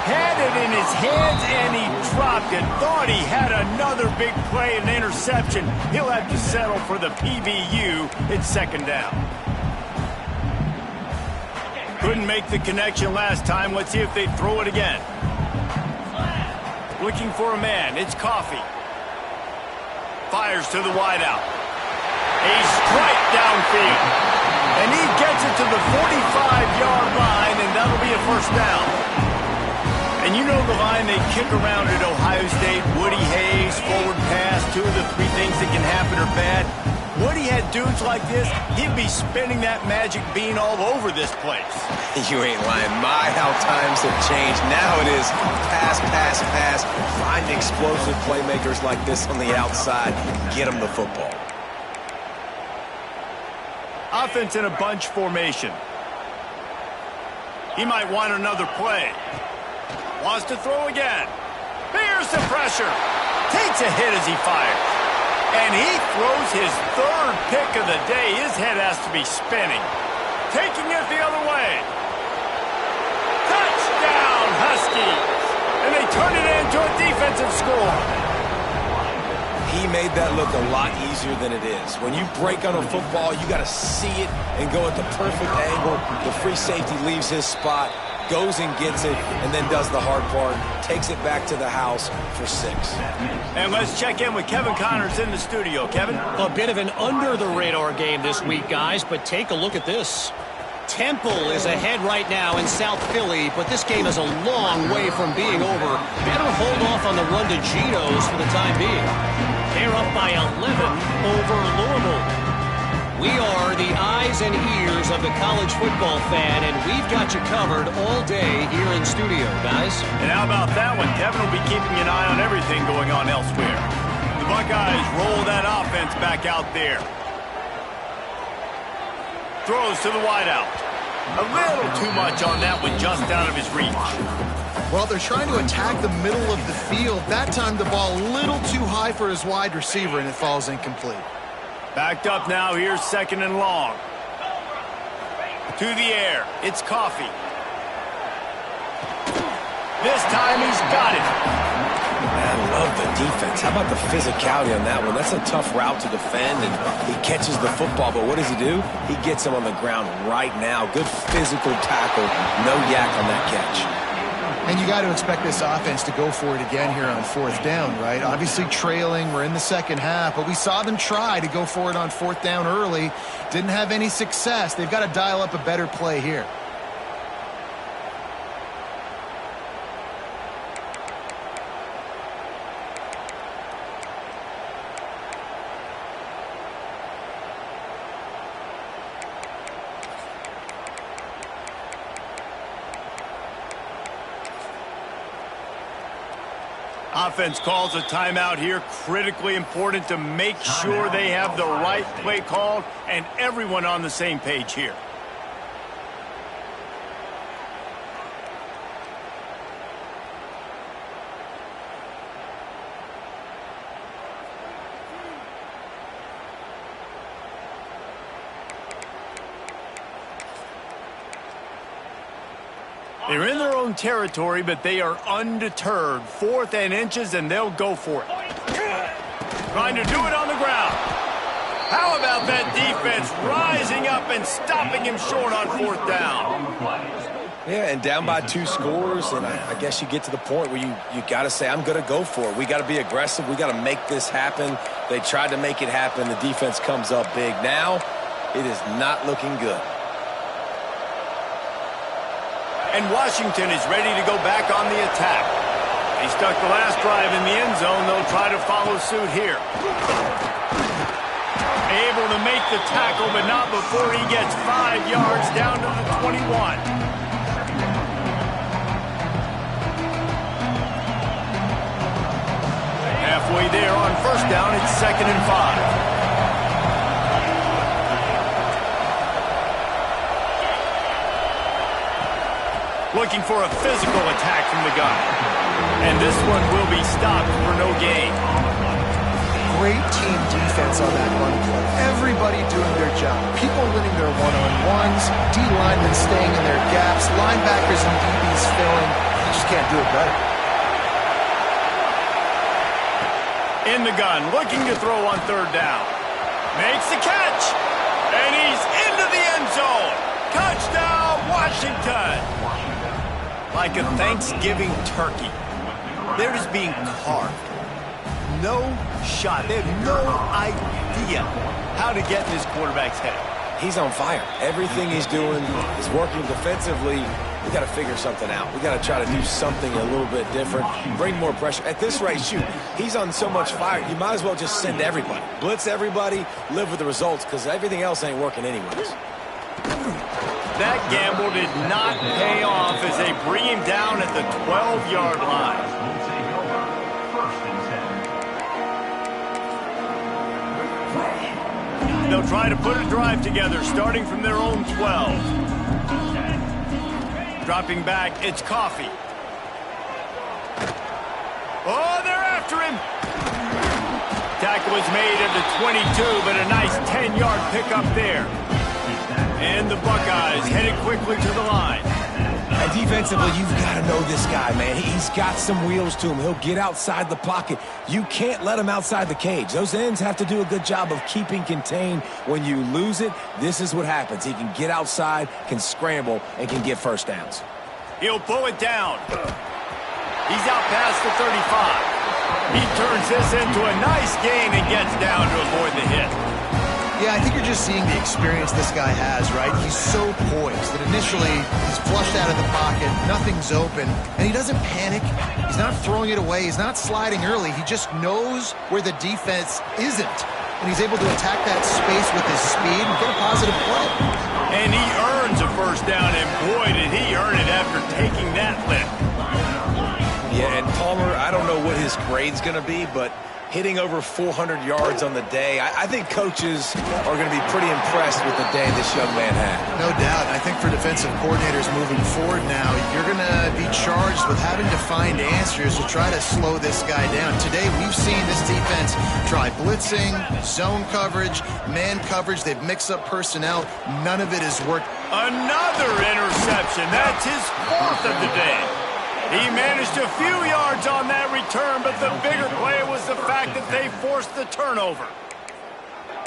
Speaker 1: Had it in his hands, and he dropped it. Thought he had another big play, an interception. He'll have to settle for the PBU. It's second down. Couldn't make the connection last time. Let's see if they throw it again. Looking for a man. It's Coffee. Fires to the wideout. A strike downfield. And he gets it to the 45-yard line, and that'll be a first down. And you know the line they kick around at Ohio State, Woody Hayes, forward pass, 2 of the 3 things that can happen are bad. Woody had dudes like this, he'd be spinning that magic bean all over this place.
Speaker 3: You ain't lying. My, how times have changed. Now it is pass, pass, pass. Find explosive playmakers like this on the outside. Get them the football.
Speaker 1: Offense in a bunch formation. He might want another play. Wants to throw again. Here's the pressure. Takes a hit as he fires. And he throws his third pick of the day. His head has to be spinning. Taking it the other way. Touchdown, Huskies. And they turn it into a defensive score.
Speaker 3: He made that look a lot easier than it is. When you break on a football, you got to see it and go at the perfect angle. The free safety leaves his spot, goes and gets it, and then does the hard part, takes it back to the house for 6.
Speaker 1: And let's check in with Kevin Connors in the studio. Kevin?
Speaker 4: A bit of an under-the-radar game this week, guys, but take a look at this. Temple is ahead right now in South Philly, but this game is a long way from being over. Better hold off on the run to Geno's for the time being. They're up by 11 over Louisville. We are the eyes and ears of the college football fan, and we've got you covered all day here in studio, guys.
Speaker 1: And how about that one? Kevin will be keeping an eye on everything going on elsewhere. The Buckeyes roll that offense back out there. Throws to the wideout. A little too much on that one, just out of his reach.
Speaker 2: Well, they're trying to attack the middle of the field. That time the ball a little too high for his wide receiver, and it falls incomplete.
Speaker 1: Backed up now, here's 2nd and long. To the air, it's Coffee. This time he's got it.
Speaker 3: I love the defense. How about the physicality on that one? That's a tough route to defend, and he catches the football, but what does he do? He gets him on the ground right now. Good physical tackle. No yak on that catch.
Speaker 2: And you got to expect this offense to go for it again here on 4th down, right? Obviously trailing, we're in the second half, but we saw them try to go for it on 4th down early. Didn't have any success. They've got to dial up a better play here.
Speaker 1: Offense calls a timeout here. Critically important to make sure they have the right play called and everyone on the same page here. They're in their own territory, but they are undeterred. 4th and inches, and they'll go for it. Trying to do it on the ground. How about that defense rising up and stopping him short on 4th down?
Speaker 3: Yeah, and down by 2 scores, and I guess you get to the point where you got to say, I'm going to go for it. We got to be aggressive. We got to make this happen. They tried to make it happen. The defense comes up big. Now, it is not looking good.
Speaker 1: And Washington is ready to go back on the attack. They stuck the last drive in the end zone. They'll try to follow suit here. Able to make the tackle, but not before he gets 5 yards down to the 21. Halfway there on 1st down, it's 2nd and 5. Looking for a physical attack from the gun. And this one will be stopped for no gain.
Speaker 2: Great team defense on that run play. Everybody doing their job. People winning their one-on-ones, D-linemen staying in their gaps, linebackers and DBs filling. You just can't do it better.
Speaker 1: In the gun, looking to throw on 3rd down. Makes the catch. And he's into the end zone. Touchdown, Washington. Like a Thanksgiving turkey. They're just being carved. No shot. They have no idea how to get in this quarterback's head.
Speaker 3: He's on fire. Everything he's doing is working defensively. We got to figure something out. We got to try to do something a little bit different. Bring more pressure. At this rate, shoot, he's on so much fire, you might as well just send everybody. Blitz everybody, live with the results, because everything else ain't working anyways.
Speaker 1: That gamble did not pay off as they bring him down at the 12-yard line. They'll try to put a drive together, starting from their own 12. Dropping back, it's Coffee. Oh, they're after him. Tackle was made at the 22, but a nice 10-yard pickup there. And the Buckeyes headed quickly to the line.
Speaker 3: And defensively, you've got to know this guy, man. He's got some wheels to him. He'll get outside the pocket. You can't let him outside the cage. Those ends have to do a good job of keeping contained. When you lose it, this is what happens. He can get outside, can scramble, and can get first downs.
Speaker 1: He'll pull it down. He's out past the 35. He turns this into a nice gain and gets down to avoid the hit.
Speaker 2: Yeah, I think you're just seeing the experience this guy has, right? He's so poised that initially he's flushed out of the pocket, nothing's open, and he doesn't panic. He's not throwing it away. He's not sliding early. He just knows where the defense isn't, and he's able to attack that space with his speed and get a positive play.
Speaker 1: And he earns a first down, and boy, did he earn it after taking that lift.
Speaker 3: Yeah, and Palmer, I don't know what his grade's going to be, but hitting over 400 yards on the day, I think coaches are going to be pretty impressed with the day this young man had.
Speaker 2: No doubt. I think for defensive coordinators moving forward now, you're going to be charged with having to find answers to try to slow this guy down. Today, we've seen this defense try blitzing, zone coverage, man coverage. They've mixed up personnel. None of it has worked.
Speaker 1: Another interception. That's his fourth of the day. He managed a few yards on that return, but the bigger play was the fact that they forced the turnover.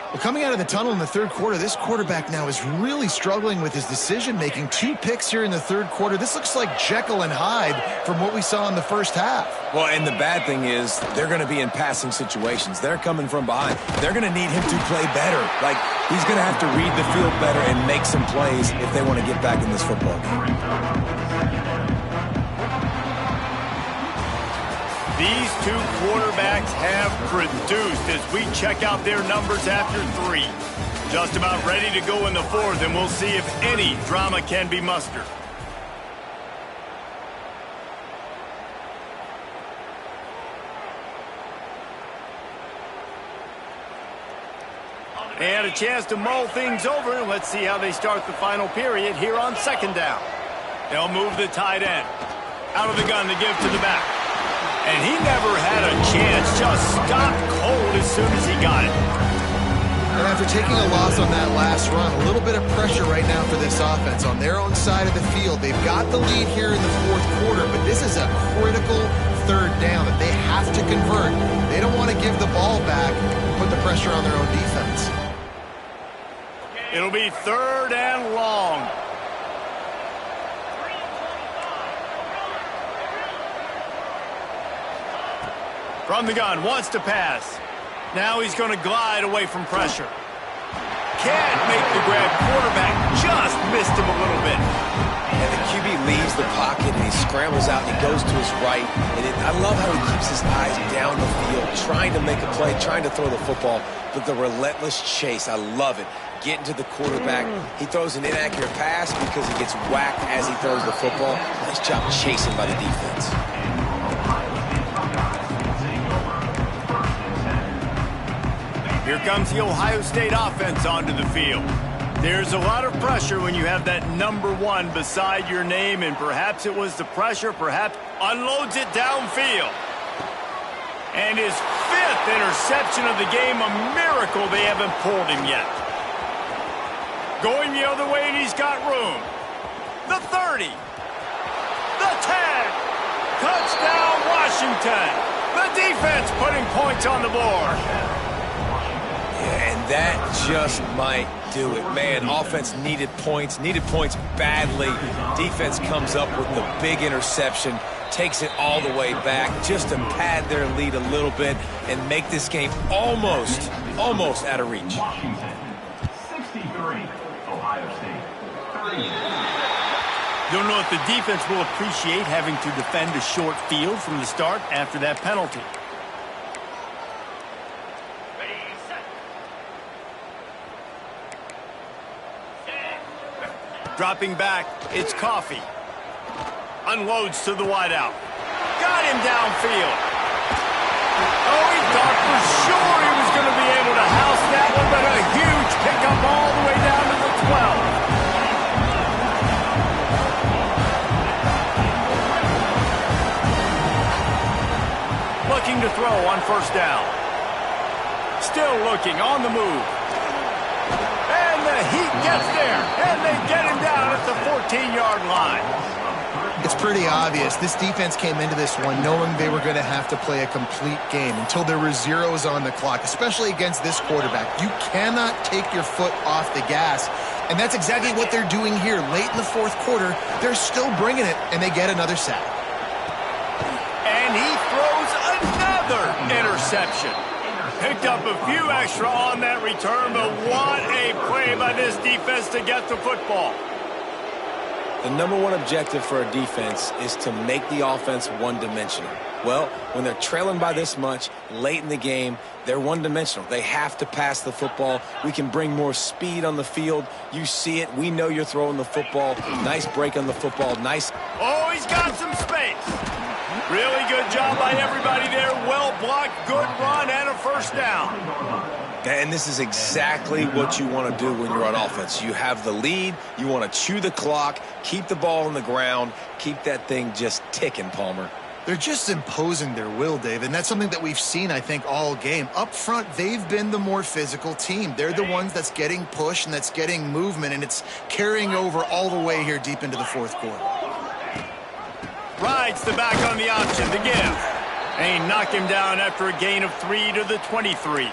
Speaker 2: Well, coming out of the tunnel in the third quarter, this quarterback now is really struggling with his decision-making. 2 picks here in the third quarter. This looks like Jekyll and Hyde from what we saw in the first half.
Speaker 3: Well, and the bad thing is they're going to be in passing situations. They're coming from behind. They're going to need him to play better. Like, he's going to have to read the field better and make some plays if they want to get back in this football game.
Speaker 1: These two quarterbacks have produced as we check out their numbers after 3. Just about ready to go in the fourth, and we'll see if any drama can be mustered. And a chance to mull things over. Let's see how they start the final period here on second down. They'll move the tight end out of the gun to give to the back. And he never had a chance, just stopped cold as soon as he got it.
Speaker 2: And after taking a loss on that last run, a little bit of pressure right now for this offense on their own side of the field. They've got the lead here in the fourth quarter, but this is a critical third down that they have to convert. They don't want to give the ball back and put the pressure on their own defense.
Speaker 1: It'll be third and long. From the gun, wants to pass. Now he's going to glide away from pressure. Can't make the grab. Quarterback just missed him a little bit.
Speaker 3: And the QB leaves the pocket and he scrambles out and he goes to his right. And I love how he keeps his eyes down the field, trying to make a play, trying to throw the football, but the relentless chase, I love it. Getting to the quarterback. He throws an inaccurate pass because he gets whacked as he throws the football. Nice job chasing by the defense.
Speaker 1: Here comes the Ohio State offense onto the field. There's a lot of pressure when you have that number 1 beside your name, and perhaps it was the pressure, perhaps unloads it downfield. And his 5th interception of the game, a miracle they haven't pulled him yet. Going the other way, and he's got room. The 30. The 10. Touchdown, Washington. The defense putting points on the board.
Speaker 3: And that just might do it. Man, offense needed points badly. Defense comes up with the big interception, takes it all the way back just to pad their lead a little bit and make this game almost out of reach.
Speaker 5: Washington, 63, Ohio State, 30.
Speaker 1: Don't know if the defense will appreciate having to defend a short field from the start after that penalty. Dropping back, it's Coffee. Unloads to the wideout. Got him downfield. Oh, he thought for sure he was going to be able to house that one, but a huge pickup all the way down to the 12. throw on first down. Still looking on the move. And the heat gets there. And they get him down at the 14-yard line.
Speaker 2: It's pretty obvious. This defense came into this one knowing they were going to have to play a complete game until there were zeros on the clock, especially against this quarterback. You cannot take your foot off the gas, and that's exactly what they're doing here. Late in the fourth quarter, they're still bringing it, and they get another sack.
Speaker 1: And he throws another interception. Picked up a few extra on that return, but what a play by this defense to get the football.
Speaker 3: The number one objective for a defense is to make the offense one-dimensional. Well, when they're trailing by this much late in the game, they're one-dimensional. They have to pass the football. We can bring more speed on the field. You see it. We know you're throwing the football. Nice break on the football. Nice.
Speaker 1: Oh, he's got some space. Really good job by everybody there. Well blocked, good run, and a first down.
Speaker 3: And this is exactly what you want to do when you're on offense. You have the lead. You want to chew the clock, keep the ball on the ground, keep that thing just ticking, Palmer.
Speaker 2: They're just imposing their will, Dave, and that's something that we've seen, I think, all game. Up front, they've been the more physical team. They're the ones that's getting pushed and that's getting movement, and it's carrying over all the way here deep into the fourth quarter.
Speaker 1: Rides the back on the option to give. And he knocked him down after a gain of 3 to the 23.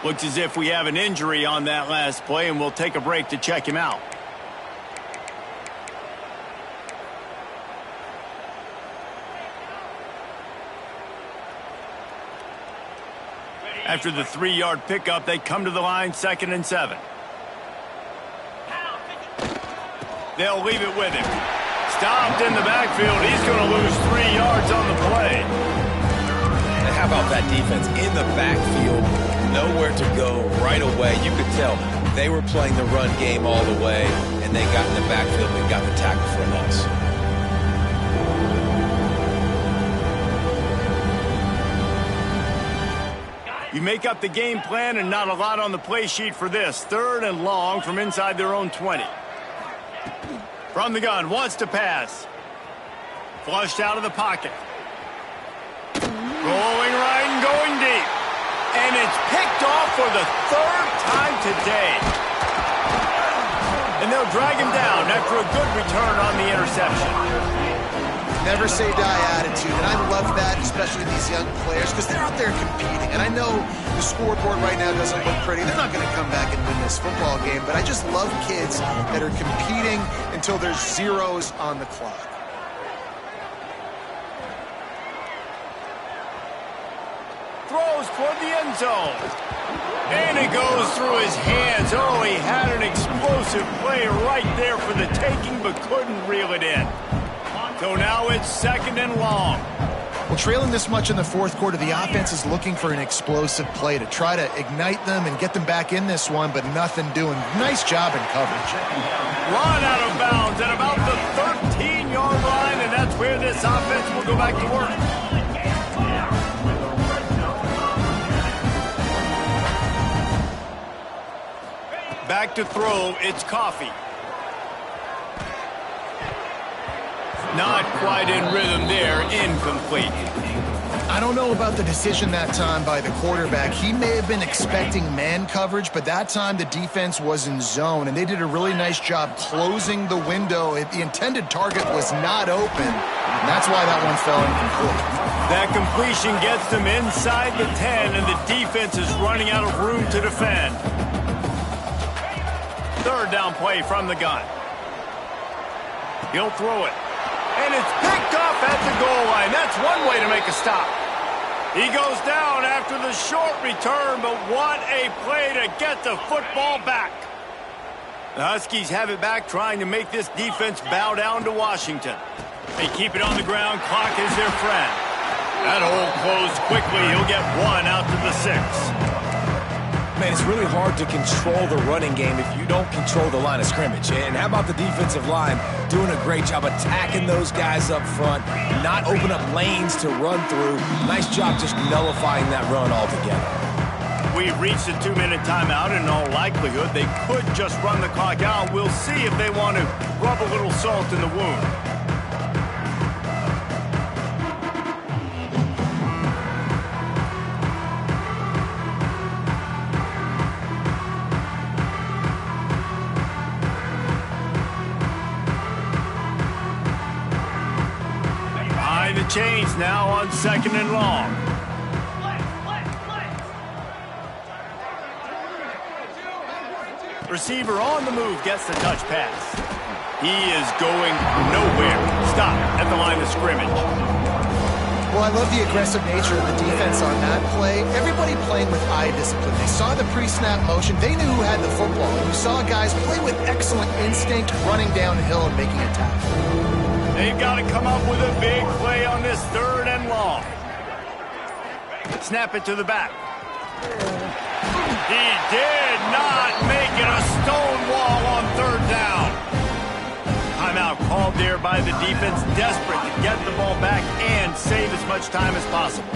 Speaker 1: Looks as if we have an injury on that last play, and we'll take a break to check him out. After the 3-yard pickup, they come to the line, 2nd and 7. They'll leave it with him. Stopped in the backfield. He's going to lose 3 yards on the play.
Speaker 3: And how about that defense in the backfield? Nowhere to go right away. You could tell they were playing the run game all the way, and they got in the backfield and got the tackle for a loss.
Speaker 1: You make up the game plan and not a lot on the play sheet for this. 3rd and long from inside their own 20. From the gun, wants to pass. Flushed out of the pocket. Rolling right and going deep. And it's picked off for the 3rd time today. And they'll drag him down after a good return on the interception.
Speaker 2: Never say die attitude, and I love that, especially these young players, because they're out there competing. And I know the scoreboard right now doesn't look pretty. They're not going to come back and win this football game, but I just love kids that are competing until there's zeros on the clock.
Speaker 1: Throws toward the end zone. And it goes through his hands. Oh, he had an explosive play right there for the taking, but couldn't reel it in. So now it's 2nd and long.
Speaker 2: Well, trailing this much in the fourth quarter, the offense is looking for an explosive play to try to ignite them and get them back in this one, but nothing doing. Nice job in coverage.
Speaker 1: Run out of bounds at about the 13-yard line, and that's where this offense will go back to work. Back to throw, it's Coffee. Not quite in rhythm there, incomplete.
Speaker 2: I don't know about the decision that time by the quarterback. He may have been expecting man coverage, but that time the defense was in zone, and they did a really nice job closing the window. The intended target was not open, and that's why that one fell incomplete.
Speaker 1: That completion gets them inside the 10, and the defense is running out of room to defend. 3rd down play from the gun. He'll throw it. And it's picked off at the goal line. That's one way to make a stop. He goes down after the short return, but what a play to get the football back. The Huskies have it back, trying to make this defense bow down to Washington. They keep it on the ground. Clock is their friend. That hole closed quickly. He'll get 1 out to the 6.
Speaker 3: Man, it's really hard to control the running game if you don't control the line of scrimmage. And how about the defensive line doing a great job attacking those guys up front, not open up lanes to run through. Nice job just nullifying that run altogether.
Speaker 1: We've reached the 2-minute timeout, and in all likelihood, they could just run the clock out. We'll see if they want to rub a little salt in the wound. chains now on 2nd and long. Receiver on the move gets the touch pass. He is going nowhere. Stop at the line of scrimmage.
Speaker 2: Well, I love the aggressive nature of the defense on that play. Everybody playing with eye discipline. They saw the pre-snap motion. They knew who had the football. You saw guys play with excellent instinct, running downhill and making a tackle.
Speaker 1: They've got to come up with a big play on this 3rd and long. Snap it to the back. He did not make it a stone wall on 3rd down. Timeout called there by the defense, desperate to get the ball back and save as much time as possible.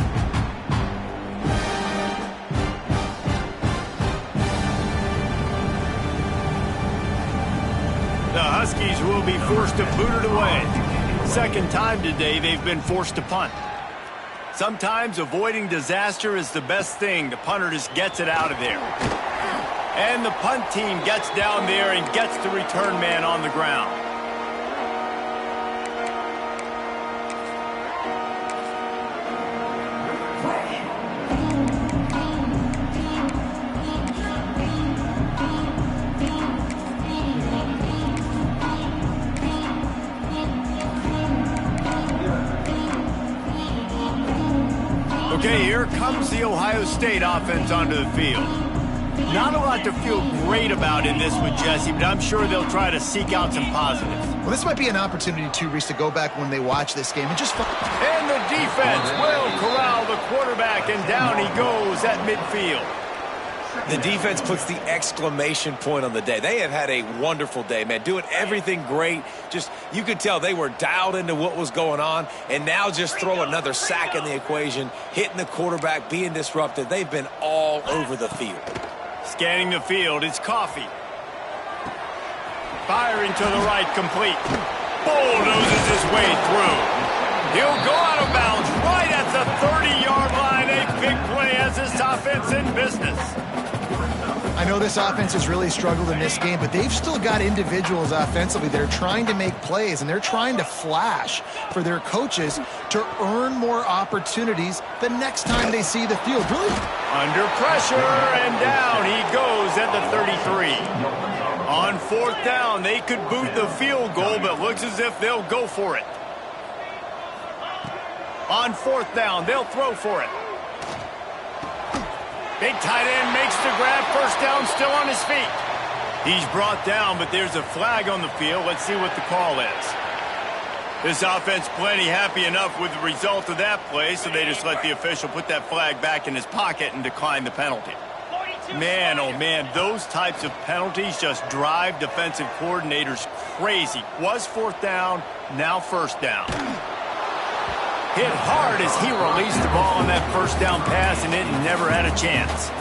Speaker 1: The Huskies will be forced to boot it away. 2nd time today they've been forced to punt. Sometimes avoiding disaster is the best thing. The punter just gets it out of there. And the punt team gets down there and gets the return man on the ground. Okay, here comes the Ohio State offense onto the field. Not a lot to feel great about in this one, Jesse, but I'm sure they'll try to seek out some positives.
Speaker 2: Well, this might be an opportunity, too, Reese, to go back when they watch this game and just...
Speaker 1: And the defense will corral the quarterback, and down he goes at midfield.
Speaker 3: The defense puts the exclamation point on the day. They have had a wonderful day, man, doing everything great. Just, you could tell they were dialed into what was going on, and now just throw another sack in the equation, hitting the quarterback, being disrupted. They've been all over the field.
Speaker 1: Scanning the field, it's Coffee. Firing to the right, complete. Bulldozes his way through. He'll go out of bounds right at the 30-yard line. A big play as this offense in business.
Speaker 2: I know this offense has really struggled in this game, but they've still got individuals offensively that are trying to make plays, and they're trying to flash for their coaches to earn more opportunities the next time they see the field. Really?
Speaker 1: Under pressure, and down he goes at the 33. On 4th down, they could boot the field goal, but looks as if they'll go for it. On 4th down, they'll throw for it. Big tight end makes the grab. 1st down, still on his feet. He's brought down, but there's a flag on the field. Let's see what the call is. This offense plenty happy enough with the result of that play, so they just let the official put that flag back in his pocket and decline the penalty. Man, oh man, those types of penalties just drive defensive coordinators crazy. Was 4th down, now 1st down. Hit hard as he released the ball on that 1st down pass, and it never had a chance.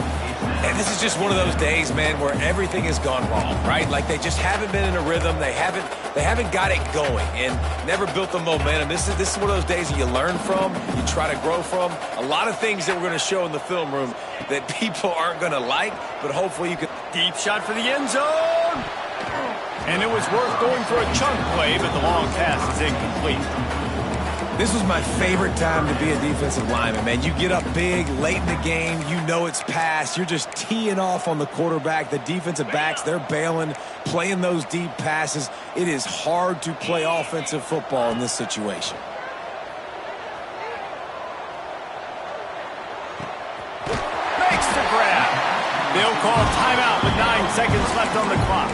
Speaker 3: And this is just one of those days, man, where everything has gone wrong, right? Like they just haven't been in a rhythm. They haven't got it going and never built the momentum. This is one of those days that you learn from, you try to grow from. A lot of things that we're going to show in the film room that people aren't going to like, but hopefully you can.
Speaker 1: Deep shot for the end zone. And it was worth going for a chunk play, but the long pass is incomplete.
Speaker 3: This was my favorite time to be a defensive lineman, man. You get up big, late in the game, you know it's past. You're just teeing off on the quarterback. The defensive backs, they're bailing, playing those deep passes. It is hard to play offensive football in this situation.
Speaker 1: Makes the grab. They'll call timeout with 9 seconds left on the clock.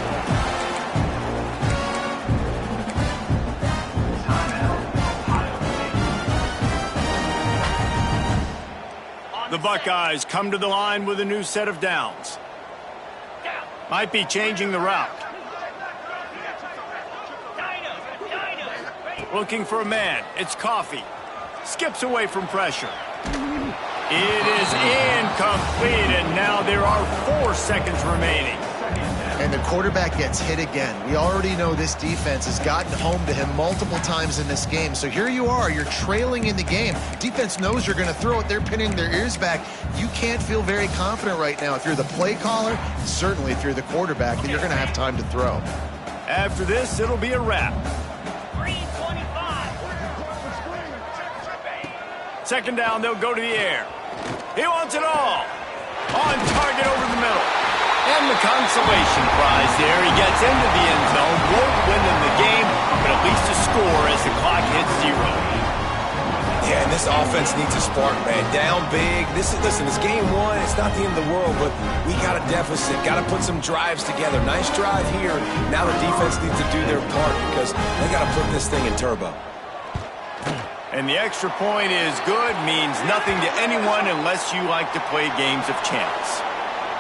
Speaker 1: The Buckeyes come to the line with a new set of downs. Might be changing the route. Looking for a man. It's Coffee. Skips away from pressure. It is incomplete, and now there are 4 seconds remaining.
Speaker 2: And the quarterback gets hit again. We already know this defense has gotten home to him multiple times in this game. So here you are, you're trailing in the game. Defense knows you're going to throw it. They're pinning their ears back. You can't feel very confident right now. If you're the play caller, certainly if you're the quarterback, then you're going to have time to throw.
Speaker 1: After this, it'll be a wrap. Second down, they'll go to the air. He wants it all. On target over the middle. And the consolation prize there. He gets into the end zone. Won't win them the game, but at least a score as the clock hits 0.
Speaker 3: Yeah, and this offense needs a spark, man. Down big. Listen, it's game 1. It's not the end of the world, but we got a deficit. Got to put some drives together. Nice drive here. Now the defense needs to do their part because they got to put this thing in turbo.
Speaker 1: And the extra point is good, means nothing to anyone unless you like to play games of chance.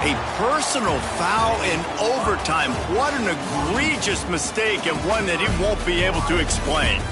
Speaker 1: A personal foul in overtime. What an egregious mistake, and one that he won't be able to explain.